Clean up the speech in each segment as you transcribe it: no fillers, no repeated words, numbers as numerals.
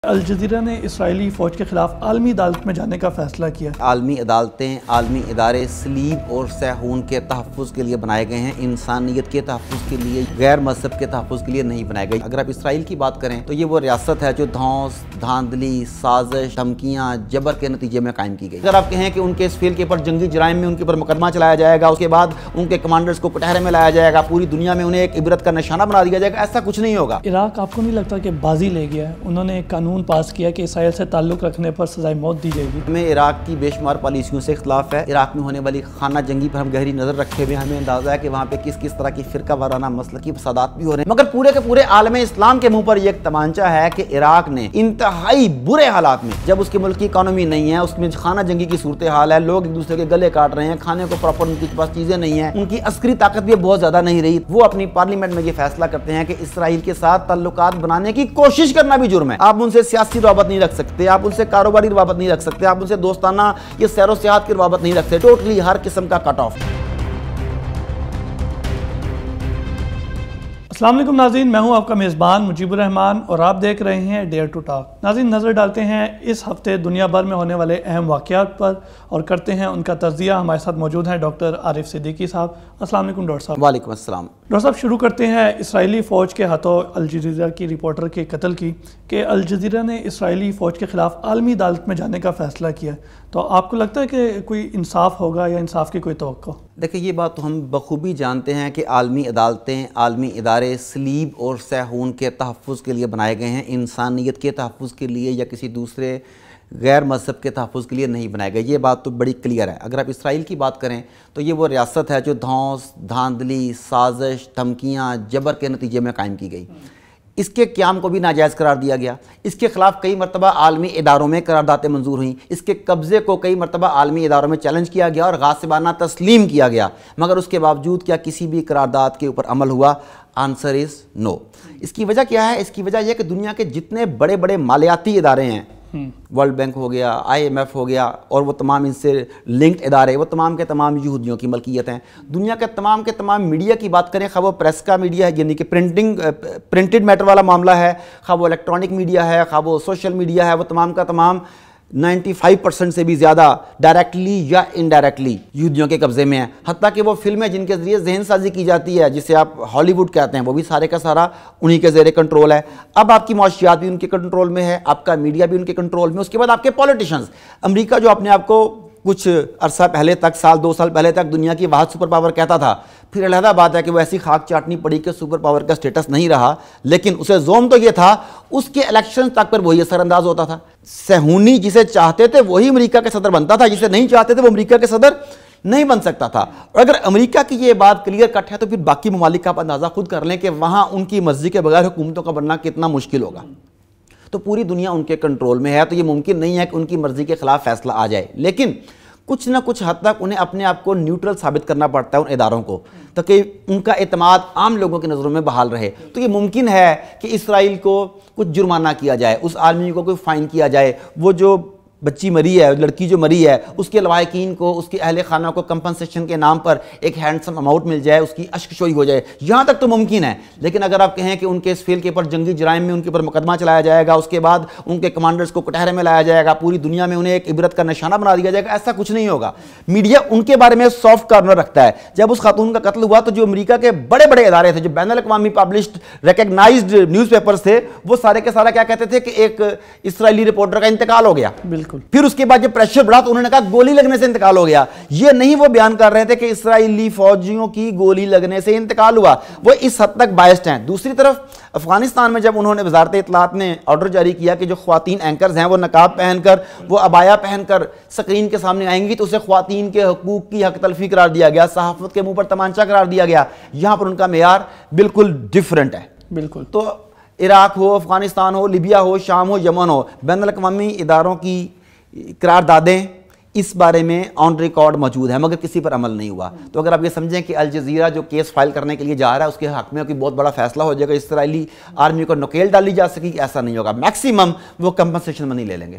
Al Jazeera نے اسرائیلی فوج کے خلاف عالمی عدالت میں جانے کا فیصلہ کیا۔ عالمی عدالتیں، عالمی ادارے سلیب اور سیہون کے تحفظ کے لیے بنائے گئے ہیں، انسانیت کے تحفظ کے لیے، غیر مذہب کے تحفظ کے لیے نہیں بنائے گئے۔ اگر آپ اسرائیل کی بات کریں تو یہ وہ ریاست ہے جو دھونس، دھاندلی، سازش، دھمکیاں، جبر کے نتیجے میں قائم کی گئی۔ اگر آپ کہیں کہ ان کے اس فیل کے اوپر جنگی جرائم میں ان کے اوپر مقدمہ چلایا جائے گا، اس کے بعد ان کے کمانڈرز کو کٹہرے میں لایا جائے گا، پوری دنیا میں انہیں ایک عبرت کا نشانہ بنا دیا جائے گا، ایسا کچھ نہیں ہوگا۔ عراق آپ کو نہیں لگتا کہ بازی لے گیا ہے؟ انہوں نے ایک قانون پاس کیا کہ اسرائیل سے تعلق رکھنے پر سزائے موت دی جائے گی۔ ہمیں عراق کی بے شمار پالیسیوں سے اختلاف ہے۔ عراق میں ہونے والی خانہ جنگی پر ہم گہری نظر رکھے ہوئے ہمیں اندازہ ہے کہ وہاں پہ کس طرح کی فرقہ وارانہ مسلکی فسادات بھی ہو رہے ہیں، مگر پورے کے پورے عالم اسلام کے منہ پر یہ ایک تمانچہ ہے کہ عراق نے انتہائی برے حالات میں، جب اس کے ملک کی اکانومی نہیں ہے، اس میں خانہ جنگی کی صورتحال ہے، لوگ ایک دوسرے کے گلے کاٹ رہے ہیں، کھانے کو پراپر ان کے پاس چیزیں نہیں ہیں، ان کی عسکری طاقت بھی بہت زیادہ نہیں رہی، وہ اپنی پارلیمنٹ میں یہ فیصلہ کرتے ہیں کہ اسرائیل کے ساتھ تعلقات بنانے کی کوشش کرنا بھی جرم ہے۔ آپ ان سے سیاسی روابط نہیں رکھ سکتے، آپ ان سے کاروباری روابط نہیں رکھ سکتے، آپ ان سے دوستانہ یا سیر و سیاحت کی روابط نہیں رکھتے، ٹوٹلی ہر قسم کا کٹ آف۔ السلام علیکم ناظرین، میں ہوں آپ کا میزبان مجیب الرحمان اور آپ دیکھ رہے ہیں ڈیئر ٹو ٹاک۔ ناظرین، نظر ڈالتے ہیں اس ہفتے دنیا بھر میں ہونے والے اہم واقعات پر اور کرتے ہیں ان کا تجزیہ۔ ہمارے ساتھ موجود ہیں ڈاکٹر عارف صدیقی صاحب۔ السلام علیکم ڈاکٹر صاحب۔ وعلیکم السلام۔ ڈاکٹر صاحب، شروع کرتے ہیں اسرائیلی فوج کے ہاتھوں الجزیرہ کی رپورٹر کے قتل کی، کہ الجزیرہ نے اسرائیلی فوج کے خلاف عالمی عدالت میں جانے کا فیصلہ کیا، تو آپ کو لگتا ہے کہ کوئی انصاف ہوگا یا انصاف کی کوئی توقع؟ دیکھیں، یہ بات تو ہم بخوبی جانتے ہیں کہ عالمی عدالتیں، عالمی ادارے سلیب اور سیہون کے تحفظ کے لیے بنائے گئے ہیں، انسانیت کے تحفظ کے لیے یا کسی دوسرے غیر مذہب کے تحفظ کے لیے نہیں بنائے گئے۔ یہ بات تو بڑی کلیئر ہے۔ اگر آپ اسرائیل کی بات کریں تو یہ وہ ریاست ہے جو دھونس، دھاندلی، سازش، دھمکیاں، جبر کے نتیجے میں قائم کی گئی۔ اس کے قیام کو بھی ناجائز قرار دیا گیا، اس کے خلاف کئی مرتبہ عالمی اداروں میں قراردادیں منظور ہوئیں، اس کے قبضے کو کئی مرتبہ عالمی اداروں میں چیلنج کیا گیا اور غاصبانہ تسلیم کیا گیا، مگر اس کے باوجود کیا کسی بھی قرارداد کے اوپر عمل ہوا؟ آنسر از نو۔ اس کی وجہ کیا ہے؟ اس کی وجہ یہ کہ دنیا کے جتنے بڑے بڑے مالیاتی ادارے ہیں، ورلڈ بینک ہو گیا، IMF ہو گیا، اور وہ تمام ان سے لنکڈ ادارے، وہ تمام کے تمام یہودیوں کی ملکیت ہیں۔ دنیا کے تمام میڈیا کی بات کریں، خواہ وہ پریس کا میڈیا ہے، یعنی کہ پرنٹڈ میٹر والا معاملہ ہے، خواہ وہ الیکٹرانک میڈیا ہے، خواہ وہ سوشل میڈیا ہے، وہ تمام کا تمام 95% سے بھی زیادہ ڈائریکٹلی یا انڈائریکٹلی یہودیوں کے قبضے میں ہیں۔ حتیٰ کہ وہ فلمیں جن کے ذریعے ذہن سازی کی جاتی ہے، جسے آپ ہالی ووڈ کہتے ہیں، وہ بھی سارے کا سارا انہی کے زیر کنٹرول ہے۔ اب آپ کی معاشیات بھی ان کے کنٹرول میں ہے، آپ کا میڈیا بھی ان کے کنٹرول میں، اس کے بعد آپ کے پولیٹیشنز۔ امریکہ جو اپنے آپ کو کچھ عرصہ پہلے تک، سال 2 سال پہلے تک دنیا کی واحد سپر پاور کہتا تھا، پھر علیحدہ بات ہے کہ وہ ایسی خاک چاٹنی پڑی کہ سپر پاور کا سٹیٹس نہیں رہا، لیکن اسے زوم تو یہ تھا، اس کے الیکشن تک پر وہی اثر انداز ہوتا تھا۔ سہونی جسے چاہتے تھے وہی امریکہ کے صدر بنتا تھا، جسے نہیں چاہتے تھے وہ امریکہ کے صدر نہیں بن سکتا تھا۔ اور اگر امریکہ کی یہ بات کلیئر کٹ ہے تو پھر باقی ممالک کا آپ اندازہ خود کر لیں کہ وہاں ان کی مرضی کے بغیر حکومتوں کا بننا کتنا مشکل ہوگا۔ تو پوری دنیا ان کے کنٹرول میں ہے، تو یہ ممکن نہیں ہے کہ ان کی مرضی کے خلاف فیصلہ آ جائے، لیکن کچھ نہ کچھ حد تک انہیں اپنے آپ کو نیوٹرل ثابت کرنا پڑتا ہے ان اداروں کو، تاکہ ان کا اعتماد عام لوگوں کی نظروں میں بحال رہے۔ تو یہ ممکن ہے کہ اسرائیل کو کچھ جرمانہ کیا جائے، اس آدمی کو کوئی فائن کیا جائے، وہ جو بچی مری ہے، لڑکی جو مری ہے، اس کے لواحقین کو، اس کے اہل خانہ کو کمپنسیشن کے نام پر ایک ہینڈسم اماؤنٹ مل جائے، اس کی اشک شوئی ہو جائے، یہاں تک تو ممکن ہے۔ لیکن اگر آپ کہیں کہ ان کے اس فیل کے اوپر جنگی جرائم میں ان کے اوپر مقدمہ چلایا جائے گا، اس کے بعد ان کے کمانڈرز کو کٹہرے میں لایا جائے گا، پوری دنیا میں انہیں ایک عبرت کا نشانہ بنا دیا جائے گا، ایسا کچھ نہیں ہوگا۔ میڈیا ان کے بارے میں سافٹ کارنر رکھتا ہے۔ جب اس خاتون کا قتل ہوا تو جو امریکہ کے بڑے بڑے ادارے تھے، جو بین الاقوامی پبلشڈ ریکگنائزڈ نیوز پیپرز تھے، وہ سارے کے سارا کیا کہتے تھے کہ ایک اسرائیلی رپورٹر کا انتقال ہو گیا۔ بالکل۔ پھر اس کے بعد جب پریشر بڑھا تو انہوں نے کہا گولی لگنے سے انتقال ہو گیا۔ یہ نہیں وہ بیان کر رہے تھے کہ اسرائیلی فوجیوں کی گولی لگنے سے انتقال ہوا، وہ اس حد تک بائسڈ ہیں۔ دوسری طرف افغانستان میں جب انہوں نے وزارت اطلاعات نے آرڈر جاری کیا کہ جو خواتین اینکرز ہیں وہ نقاب پہن کر، وہ عبایا پہن کر سکرین کے سامنے آئیں گی، تو اسے خواتین کے حقوق کی حق تلفی قرار دیا گیا، صحافت کے منہ پر تمانچہ قرار دیا گیا۔ یہاں پر ان کا معیار بالکل ڈیفرنٹ ہے۔ بالکل۔ تو عراق ہو، افغانستان ہو، لیبیا ہو، شام ہو، یمن ہو، بین الاقوامی اداروں کی قراردادیں اس بارے میں آن ریکارڈ موجود ہے، مگر کسی پر عمل نہیں ہوا۔ تو اگر آپ یہ سمجھیں کہ الجزیرہ جو کیس فائل کرنے کے لیے جا رہا ہے اس کے حق میں کوئی بہت بڑا فیصلہ ہو جائے گا، اسرائیلی آرمی کو نکیل ڈالی جا سکے، ایسا نہیں ہوگا۔ میکسیمم وہ کمپنسیشن منی لے لیں گے۔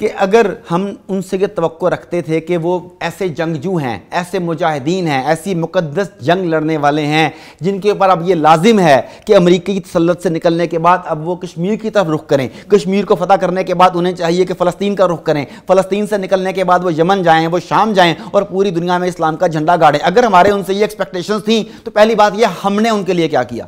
کہ اگر ہم ان سے یہ توقع رکھتے تھے کہ وہ ایسے جنگجو ہیں، ایسے مجاہدین ہیں، ایسی مقدس جنگ لڑنے والے ہیں جن کے اوپر اب یہ لازم ہے کہ امریکی تسلط سے نکلنے کے بعد اب وہ کشمیر کی طرف رخ کریں، کشمیر کو فتح کرنے کے بعد انہیں چاہیے کہ فلسطین کا رخ کریں، فلسطین سے نکلنے کے بعد وہ یمن جائیں، وہ شام جائیں اور پوری دنیا میں اسلام کا جھنڈا گاڑیں، اگر ہمارے ان سے یہ ایکسپیکٹیشنز تھیں تو پہلی بات یہ ہم نے ان کے لیے کیا کیا؟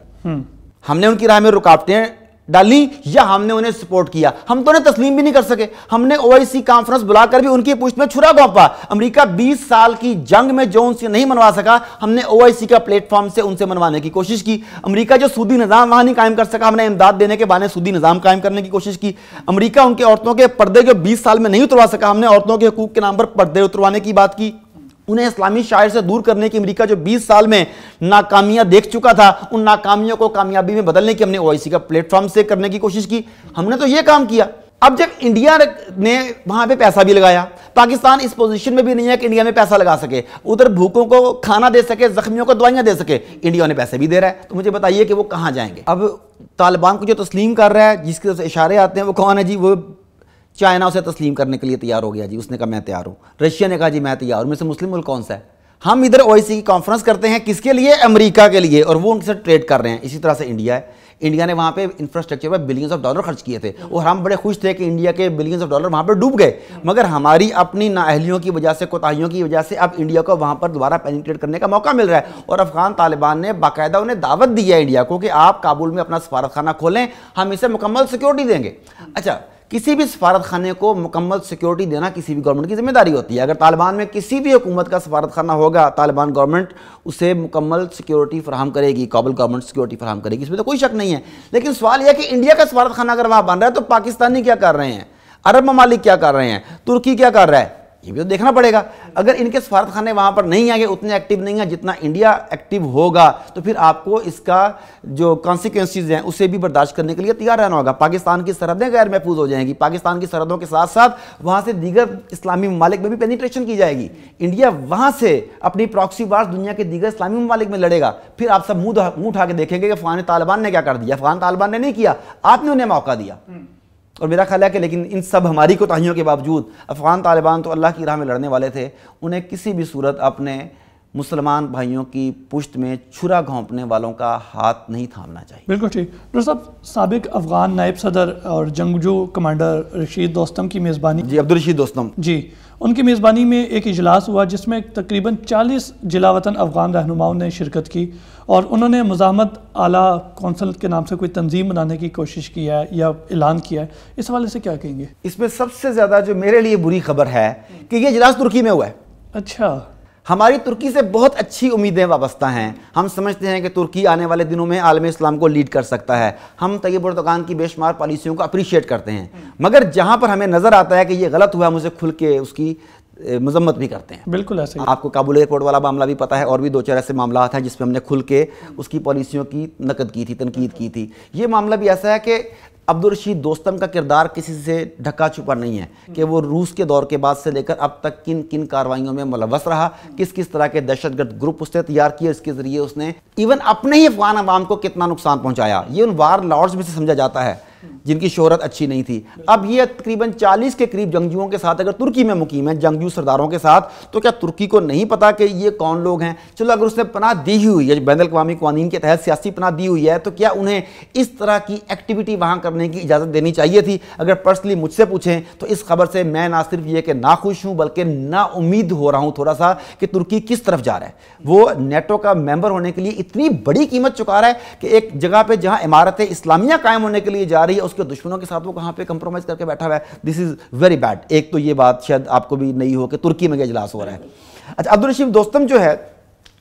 ہم نے ان کی راہ میں رکاوٹیں ڈالی یا ہم نے انہیں سپورٹ کیا؟ ہم تو انہیں تسلیم بھی نہیں کر سکے، ہم نے OIC کانفرنس بلا کر بھی ان کی پشت میں چھرا گھونپا۔ امریکہ 20 سال کی جنگ میں جو ان سے نہیں منوا سکا، ہم نے OIC کا پلیٹ فارم سے ان سے منوانے کی کوشش کی۔ امریکہ جو سودی نظام وہاں نہیں قائم کر سکا، ہم نے امداد دینے کے بہانے سودی نظام قائم کرنے کی کوشش کی۔ امریکہ ان کے عورتوں کے پردے جو 20 سال میں نہیں اتروا سکا، ہم نے عورتوں کے حقوق کے نام پر پردے اتروانے کی بات کی۔ انہیں اسلامی شاعر سے دور کرنے کی امریکہ جو 20 سال میں ناکامیاں دیکھ چکا تھا، ان ناکامیوں کو کامیابی میں بدلنے کی ہم نے OIC کا پلیٹ فارم سے کرنے کی کوشش کی۔ ہم نے تو یہ کام کیا۔ اب جب انڈیا نے وہاں پہ پیسہ بھی لگایا، پاکستان اس پوزیشن میں بھی نہیں ہے کہ انڈیا میں پیسہ لگا سکے، ادھر بھوکوں کو کھانا دے سکے، زخمیوں کو دوائیاں دے سکے، انڈیا نے پیسے بھی دے رہا ہے، تو مجھے بتائیے کہ وہ کہاں جائیں گے؟ اب طالبان کو جو تسلیم کر رہا ہے، جس کے اشارے آتے ہیں، وہ کون ہے جی؟ وہ چائنا اسے تسلیم کرنے کے لیے تیار ہو گیا جی، اس نے کہا میں تیار ہوں۔ رشیا نے کہا جی میں تیار ہوں۔ میں سے مسلم ملک کون سا ہے؟ ہم ادھر OIC کی کانفرنس کرتے ہیں، کس کے لیے؟ امریکہ کے لیے، اور وہ ان کے ساتھ ٹریڈ کر رہے ہیں۔ اسی طرح سے انڈیا ہے، انڈیا نے وہاں پہ infrastructure per billions of dollar خرچ کیے تھے اور ہم بڑے خوش تھے کہ انڈیا کے بلینز آف ڈالر وہاں پر ڈوب گئے، مگر ہماری اپنی نااہلیوں کی وجہ سے، کوتاہیوں کی وجہ سے اب انڈیا کو وہاں پر دوبارہ پینیٹریٹ کرنے کا موقع مل رہا ہے، اور افغان طالبان نے باقاعدہ انہیں دعوت دی ہے انڈیا کو کہ آپ کابل میں اپنا سفارت خانہ کھولیں، ہم اسے مکمل سیکیورٹی دیں گے۔ اچھا، کسی بھی سفارت خانے کو مکمل سیکیورٹی دینا کسی بھی گورنمنٹ کی ذمہ داری ہوتی ہے۔ اگر طالبان میں کسی بھی حکومت کا سفارت خانہ ہوگا، طالبان گورنمنٹ اسے مکمل سیکیورٹی فراہم کرے گی، کابل گورنمنٹ سیکیورٹی فراہم کرے گی، اس میں تو کوئی شک نہیں ہے۔ لیکن سوال یہ ہے کہ انڈیا کا سفارت خانہ اگر وہاں بن رہا ہے تو پاکستانی کیا کر رہے ہیں، عرب ممالک کیا کر رہے ہیں، ترکی کیا کر رہا ہے، یہ بھی تو دیکھنا پڑے گا۔ اگر ان کے سفارت خانے وہاں پر نہیں آئیں گے، اتنے ایکٹیو نہیں ہیں جتنا انڈیا ایکٹیو ہوگا، تو پھر آپ کو اس کا جو کانسیکوینسز ہیں اسے بھی برداشت کرنے کے لیے تیار رہنا ہوگا۔ پاکستان کی سرحدیں غیر محفوظ ہو جائیں گی، پاکستان کی سرحدوں کے ساتھ ساتھ وہاں سے دیگر اسلامی ممالک میں بھی پینیٹریشن کی جائے گی۔ انڈیا وہاں سے اپنی پراکسی وارز دنیا کے دیگر اسلامی ممالک میں لڑے گا، پھر آپ سب منہ اٹھا کے دیکھیں گے کہ افغان طالبان نے کیا کر دیا۔ افغان طالبان نے نہیں کیا، آپ نے انہیں موقع دیا۔ اور میرا خیال ہے کہ لیکن ان سب ہماری کوتاہیوں کے باوجود افغان طالبان تو اللہ کی راہ میں لڑنے والے تھے، انہیں کسی بھی صورت اپنے مسلمان بھائیوں کی پشت میں چھرا گھونپنے والوں کا ہاتھ نہیں تھامنا چاہیے۔ بالکل ٹھیک۔ ڈاکٹر صاحب، سابق افغان نائب صدر اور جنگجو کمانڈر رشید دوستم کی میزبانی، جی عبدالرشید دوستم جی، ان کی میزبانی میں ایک اجلاس ہوا جس میں تقریباً 40 جلا وطن افغان رہنماؤں نے شرکت کی، اور انہوں نے مزاحمت اعلیٰ کونسل کے نام سے کوئی تنظیم بنانے کی کوشش کی ہے یا اعلان کیا ہے، اس حوالے سے کیا کہیں گے؟ اس میں سب سے زیادہ جو میرے لیے بری خبر ہے کہ یہ اجلاس ترکی میں ہوا ہے۔ اچھا، ہماری ترکی سے بہت اچھی امیدیں وابستہ ہیں، ہم سمجھتے ہیں کہ ترکی آنے والے دنوں میں عالم اسلام کو لیڈ کر سکتا ہے، ہم طیب اردوغان کی بے شمار پالیسیوں کو اپریشیٹ کرتے ہیں، مگر جہاں پر ہمیں نظر آتا ہے کہ یہ غلط ہوا ہم اسے کھل کے اس کی مذمت بھی کرتے ہیں۔ بالکل ایسے ہی۔ آپ کو کابل ایئرپورٹ والا معاملہ بھی پتہ ہے، اور بھی 2-4 ایسے معاملات ہیں جس پہ ہم نے کھل کے اس کی پالیسیوں کی نقد کی تھی، تنقید کی تھی۔ یہ معاملہ بھی ایسا ہے کہ عبدالرشید دوستم کا کردار کسی سے ڈھکا چھپا نہیں ہے کہ وہ روس کے دور کے بعد سے لے کر اب تک کن کن کارروائیوں میں ملوث رہا، کس کس طرح کے دہشت گرد گروپ اس نے تیار کیے، اس کے ذریعے اس نے ایون اپنے ہی افغان عوام کو کتنا نقصان پہنچایا۔ یہ ان وار لارڈز میں سے سمجھا جاتا ہے جن کی شہرت اچھی نہیں تھی۔ اب یہ تقریباً 40 کے قریب جنگجوؤں کے ساتھ اگر ترکی میں مقیم ہے، جنگجو سرداروں کے ساتھ، تو کیا ترکی کو نہیں پتا کہ یہ کون لوگ ہیں؟ چلو اگر اس نے پناہ دی ہوئی ہے، بین الاقوامی قوانین کے تحت سیاسی پناہ دی ہوئی ہے، تو کیا انہیں اس طرح کی ایکٹیویٹی وہاں کرنے کی اجازت دینی چاہیے تھی؟ اگر پرسنلی مجھ سے پوچھیں تو اس خبر سے میں نہ صرف یہ کہ ناخوش ہوں بلکہ نا امید ہو رہا ہوں تھوڑا سا کہ ترکی کس طرف جا رہا ہے۔ وہ نیٹو کا ممبر ہونے کے لیے اتنی بڑی قیمت چکا رہا ہے کہ ایک جگہ پہ جہاں عمارت اسلامیہ قائم ہونے کے لیے جا رہی ہے، اس کے دشمنوں کے ساتھ وہ کہاں پہ کمپرومائز کر کے بیٹھا ہوا ہے۔ دس از ویری بیڈ۔ ایک تو یہ بات شاید آپ کو بھی نہیں ہو کہ ترکی میں یہ اجلاس ہو رہا ہے۔ اچھا، عبدالرشید دوستم جو ہے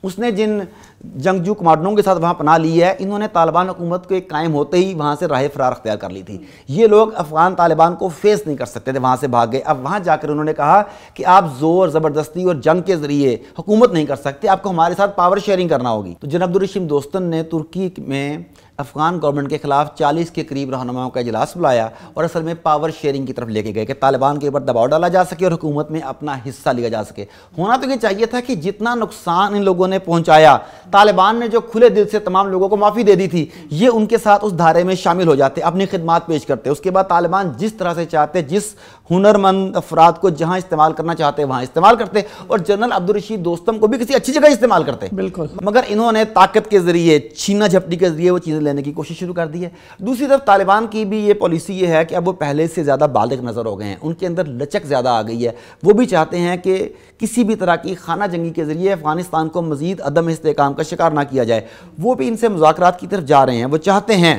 اس نے جن جنگجو کمانڈروں کے ساتھ وہاں پناہ لی ہے، انہوں نے طالبان حکومت کے قائم ہوتے ہی وہاں سے راہ فرار اختیار کر لی تھی۔ یہ لوگ افغان طالبان کو فیس نہیں کر سکتے تھے، وہاں سے بھاگ گئے۔ اب وہاں جا کر انہوں نے کہا کہ آپ زور زبردستی اور جنگ کے ذریعے حکومت نہیں کر سکتے، آپ کو ہمارے ساتھ پاور شیئرنگ کرنا ہوگی۔ تو جناب عبدالرشید دوستم نے ترکی میں افغان گورنمنٹ کے خلاف 40 کے قریب رہنماؤں کا اجلاس بلایا اور اصل میں پاور شیئرنگ کی طرف لے کے گئے کہ طالبان کے اوپر دباؤ ڈالا جا سکے اور حکومت میں اپنا حصہ لیا جا سکے۔ ہونا تو یہ چاہیے تھا کہ جتنا نقصان ان لوگوں نے پہنچایا طالبان نے جو کھلے دل سے تمام لوگوں کو معافی دے دی تھی، یہ ان کے ساتھ اس دھارے میں شامل ہو جاتے، اپنی خدمات پیش کرتے۔ اس کے بعد طالبان جس طرح سے چاہتے، جس ہنرمند افراد کو جہاں استعمال کرنا چاہتے وہاں استعمال کرتے، اور جنرل عبدالرشید دوستم کو بھی کسی اچھی جگہ استعمال کرتے۔ بالکل، مگر انہوں نے طاقت کے ذریعے، چھینا جھپٹی کے ذریعے وہ چیزیں لینے کی کوشش شروع کر دی ہے۔ دوسری طرف طالبان کی بھی یہ پالیسی یہ ہے کہ اب وہ پہلے سے زیادہ بالغ نظر ہو گئے ہیں، ان کے اندر لچک زیادہ آ گئی ہے۔ وہ بھی چاہتے ہیں کہ کسی بھی طرح کی خانہ جنگی کے ذریعے افغانستان کو مزید عدم استحکام کا شکار نہ کیا جائے۔ وہ بھی ان سے مذاکرات کی طرف جا رہے ہیں، وہ چاہتے ہیں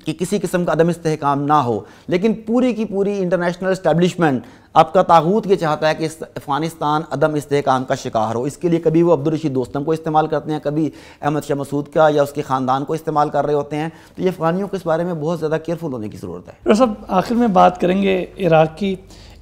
کہ کسی قسم کا عدم استحکام نہ ہو، لیکن پوری کی پوری انٹرنیشنل اسٹیبلشمنٹ، آپ کا طاغوت یہ چاہتا ہے کہ افغانستان عدم استحکام کا شکار ہو۔ اس کے لیے کبھی وہ عبدالرشید دوستم کو استعمال کرتے ہیں، کبھی احمد شاہ مسعود کا یا اس کے خاندان کو استعمال کر رہے ہوتے ہیں۔ تو یہ افغانیوں کو اس بارے میں بہت زیادہ کیئرفل ہونے کی ضرورت ہے۔ ڈاکٹر صاحب، آخر میں بات کریں گے عراق کی۔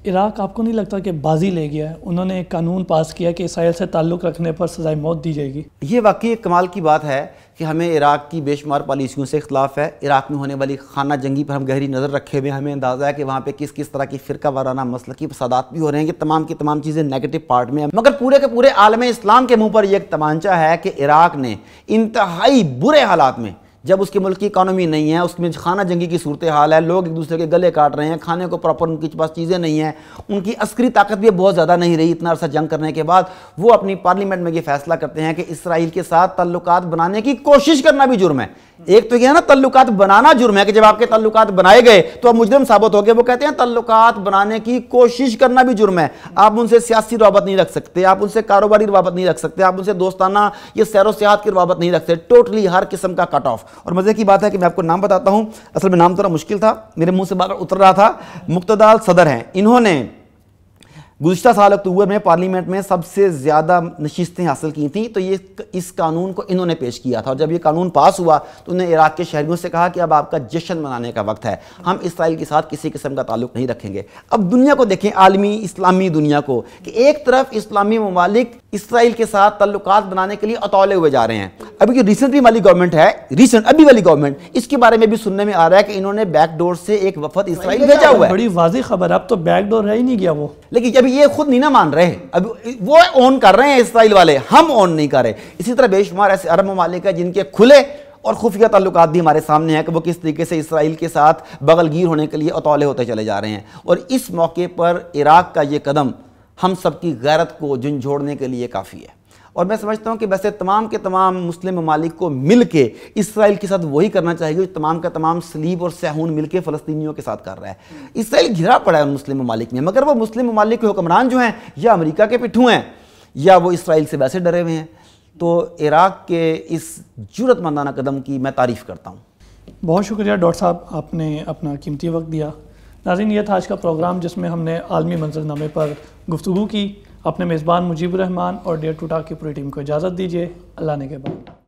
عراق آپ کو نہیں لگتا کہ بازی لے گیا ہے؟ انہوں نے ایک قانون پاس کیا کہ اسرائیل سے تعلق رکھنے پر سزائے موت دی جائے گی۔ یہ واقعی ایک کمال کی بات ہے کہ ہمیں عراق کی بے شمار پالیسیوں سے اختلاف ہے۔ عراق میں ہونے والی خانہ جنگی پر ہم گہری نظر رکھے ہوئے، ہمیں اندازہ ہے کہ وہاں پہ کس طرح کی فرقہ وارانہ مسلکی فسادات بھی ہو رہے ہیں، کہ تمام کی تمام چیزیں نیگیٹو پارٹ میں ہیں۔ مگر پورے کے پورے عالم اسلام کے منہ پر یہ ایک تمانچہ ہے کہ عراق نے انتہائی برے حالات میں، جب اس کے ملک کی اکانومی نہیں ہے، اس میں خانہ جنگی کی صورتحال ہے، لوگ ایک دوسرے کے گلے کاٹ رہے ہیں، کھانے کو پراپر ان کے پاس چیزیں نہیں ہیں، ان کی عسکری طاقت بھی بہت زیادہ نہیں رہی اتنا عرصہ جنگ کرنے کے بعد، وہ اپنی پارلیمنٹ میں یہ فیصلہ کرتے ہیں کہ اسرائیل کے ساتھ تعلقات بنانے کی کوشش کرنا بھی جرم ہے۔ ایک تو یہ ہے نا تعلقات بنانا جرم ہے کہ جب آپ کے تعلقات بنائے گئے تو آپ مجرم ثابت ہو گئے، وہ کہتے ہیں تعلقات بنانے کی کوشش کرنا بھی جرم ہے۔ آپ ان سے سیاسی روابط نہیں رکھ سکتے، آپ ان سے کاروباری روابط نہیں رکھ سکتے، آپ ان سے دوستانہ یا سیر و سیاحت کی روابط نہیں رکھ سکتے، ٹوٹلی ہر قسم کا کٹ آف۔ اور مزے کی بات ہے کہ میں آپ کو نام بتاتا ہوں، اصل میں نام تھوڑا مشکل تھا، میرے منہ سے بار اتر رہا تھا۔ مقتدال صدر ہیں، انہوں نے گزشتہ سال اکتوبر میں پارلیمنٹ میں سب سے زیادہ نشستیں حاصل کی تھیں، تو یہ اس قانون کو انہوں نے پیش کیا تھا، اور جب یہ قانون پاس ہوا تو انہوں نے عراق کے شہریوں سے کہا کہ اب آپ کا جشن منانے کا وقت ہے، ہم اسرائیل کے ساتھ کسی قسم کا تعلق نہیں رکھیں گے۔ اب دنیا کو دیکھیں، عالمی اسلامی دنیا کو، کہ ایک طرف اسلامی ممالک اسرائیل کے ساتھ تعلقات بنانے کے لیے اتولے ہوئے جا رہے ہیں۔ ابھی جو ریسنٹلی والی گورنمنٹ ہے، ابھی والی گورنمنٹ، اس کے بارے میں بھی سننے میں آ رہا ہے کہ انہوں نے بیک ڈور سے ایک وفد اسرائیل بھیجا ہوا ہے۔ بڑی واضح خبر، اب تو بیک ڈور رہ ہی نہیں گیا وہ، لیکن جب یہ خود نہیں نہ مان رہے، اب وہ اون کر رہے ہیں اسرائیل والے، ہم اون نہیں کر رہے۔ اسی طرح بے شمار ایسے عرب ممالک ہیں جن کے کھلے اور خفیہ تعلقات بھی ہمارے سامنے ہیں کہ وہ کس طریقے سے اسرائیل کے ساتھ بغل گیر ہونے کے لیے اتولے ہوتے چلے جا رہے ہیں۔ اور اس موقع پر عراق کا یہ قدم ہم سب کی غیرت کو جھنجھوڑنے کے لیے کافی ہے، اور میں سمجھتا ہوں کہ ویسے تمام کے تمام مسلم ممالک کو مل کے اسرائیل کے ساتھ وہی کرنا چاہیے جو تمام کا تمام صلیب اور سیہون مل کے فلسطینیوں کے ساتھ کر رہا ہے۔ اسرائیل گھرا پڑا ہے ان مسلم ممالک میں، مگر وہ مسلم ممالک کے حکمران جو ہیں یا امریکہ کے پٹھو ہیں یا وہ اسرائیل سے ویسے ڈرے ہوئے ہیں۔ تو عراق کے اس جرأت مندانہ قدم کی میں تعریف کرتا ہوں۔ بہت شکریہ ڈاکٹر صاحب، آپ نے اپنا قیمتی وقت دیا۔ ناظرین، یہ تھا آج کا پروگرام جس میں ہم نے عالمی منظرنامے پر گفتگو کی۔ اپنے میزبان مجیب الرحمان اور ڈیئر ٹو ٹاک کی پوری ٹیم کو اجازت دیجیے۔ اللہ نے کے بعد۔